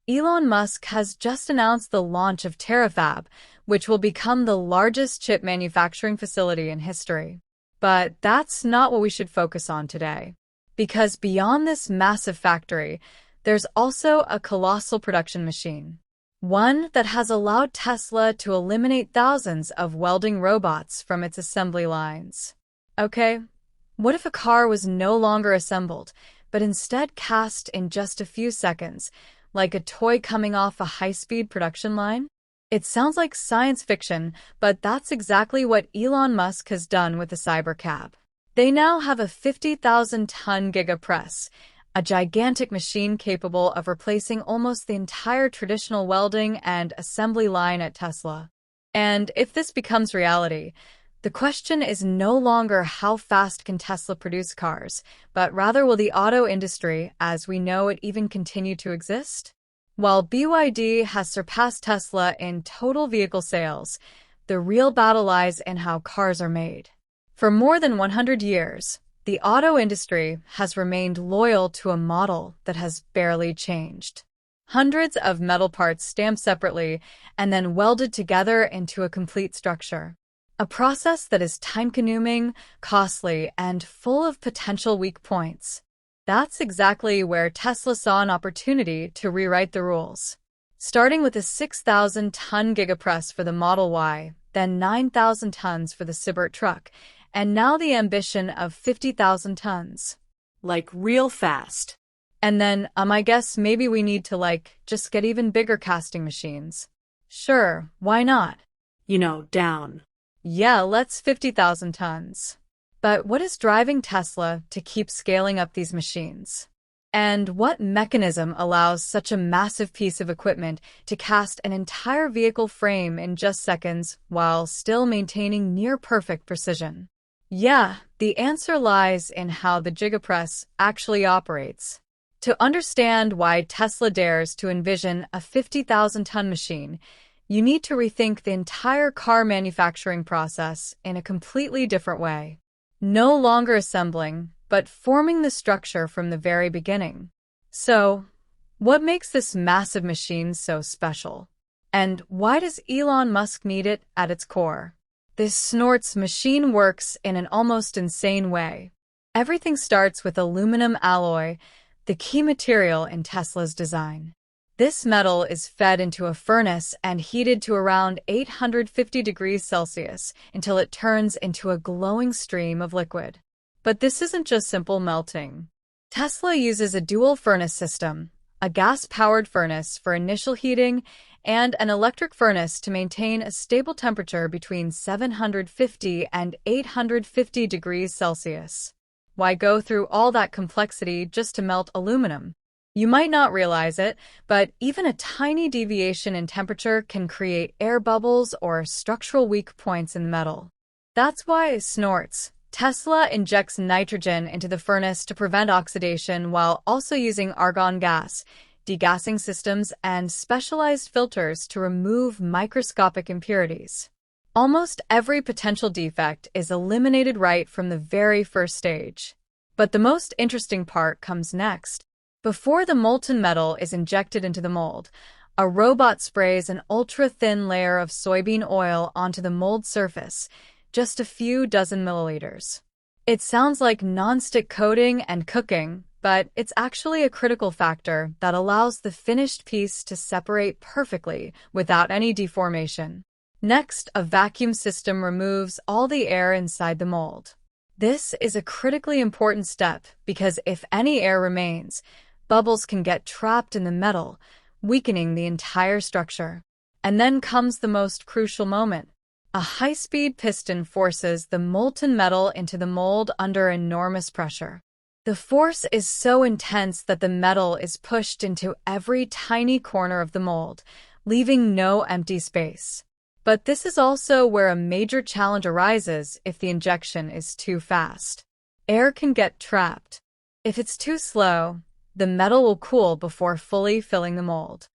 Elon Musk has just announced the launch of Terafab, which will become the largest chip manufacturing facility in history. But that's not what we should focus on today. Because beyond this massive factory, there's also a colossal production machine. One that has allowed Tesla to eliminate thousands of welding robots from its assembly lines. Okay, what if a car was no longer assembled, but instead cast in just a few seconds, like a toy coming off a high-speed production line? It sounds like science fiction, but that's exactly what Elon Musk has done with the Cybercab. They now have a 50,000-ton Giga press, a gigantic machine capable of replacing almost the entire traditional welding and assembly line at Tesla. And if this becomes reality, the question is no longer how fast can Tesla produce cars, but rather will the auto industry, as we know it, even continue to exist? While BYD has surpassed Tesla in total vehicle sales, the real battle lies in how cars are made. For more than 100 years, the auto industry has remained loyal to a model that has barely changed. Hundreds of metal parts stamped separately and then welded together into a complete structure. A process that is time-consuming, costly, and full of potential weak points. That's exactly where Tesla saw an opportunity to rewrite the rules. Starting with a 6,000-ton Gigapress for the Model Y, then 9,000 tons for the Cybertruck, and now the ambition of 50,000 tons. Like real fast. And then, I guess maybe we need to just get even bigger casting machines. Sure, why not? Down. Yeah, let's 50,000 tons. But what is driving Tesla to keep scaling up these machines? And what mechanism allows such a massive piece of equipment to cast an entire vehicle frame in just seconds while still maintaining near-perfect precision? Yeah, the answer lies in how the Gigapress actually operates. To understand why Tesla dares to envision a 50,000-ton machine, you need to rethink the entire car manufacturing process in a completely different way. No longer assembling, but forming the structure from the very beginning. So, what makes this massive machine so special? And why does Elon Musk need it at its core? This Snort's machine works in an almost insane way. Everything starts with aluminum alloy, the key material in Tesla's design. This metal is fed into a furnace and heated to around 850 degrees Celsius until it turns into a glowing stream of liquid. But this isn't just simple melting. Tesla uses a dual furnace system, a gas-powered furnace for initial heating and an electric furnace to maintain a stable temperature between 750 and 850 degrees Celsius. Why go through all that complexity just to melt aluminum? You might not realize it, but even a tiny deviation in temperature can create air bubbles or structural weak points in the metal. That's why Snorts. Tesla injects nitrogen into the furnace to prevent oxidation while also using argon gas, degassing systems, and specialized filters to remove microscopic impurities. Almost every potential defect is eliminated right from the very first stage. But the most interesting part comes next. Before the molten metal is injected into the mold, a robot sprays an ultra-thin layer of soybean oil onto the mold surface, just a few dozen milliliters. It sounds like non-stick coating and cooking, but it's actually a critical factor that allows the finished piece to separate perfectly without any deformation. Next, a vacuum system removes all the air inside the mold. This is a critically important step because if any air remains, bubbles can get trapped in the metal, weakening the entire structure. And then comes the most crucial moment. A high-speed piston forces the molten metal into the mold under enormous pressure. The force is so intense that the metal is pushed into every tiny corner of the mold, leaving no empty space. But this is also where a major challenge arises if the injection is too fast. Air can get trapped. If it's too slow, the metal will cool before fully filling the mold.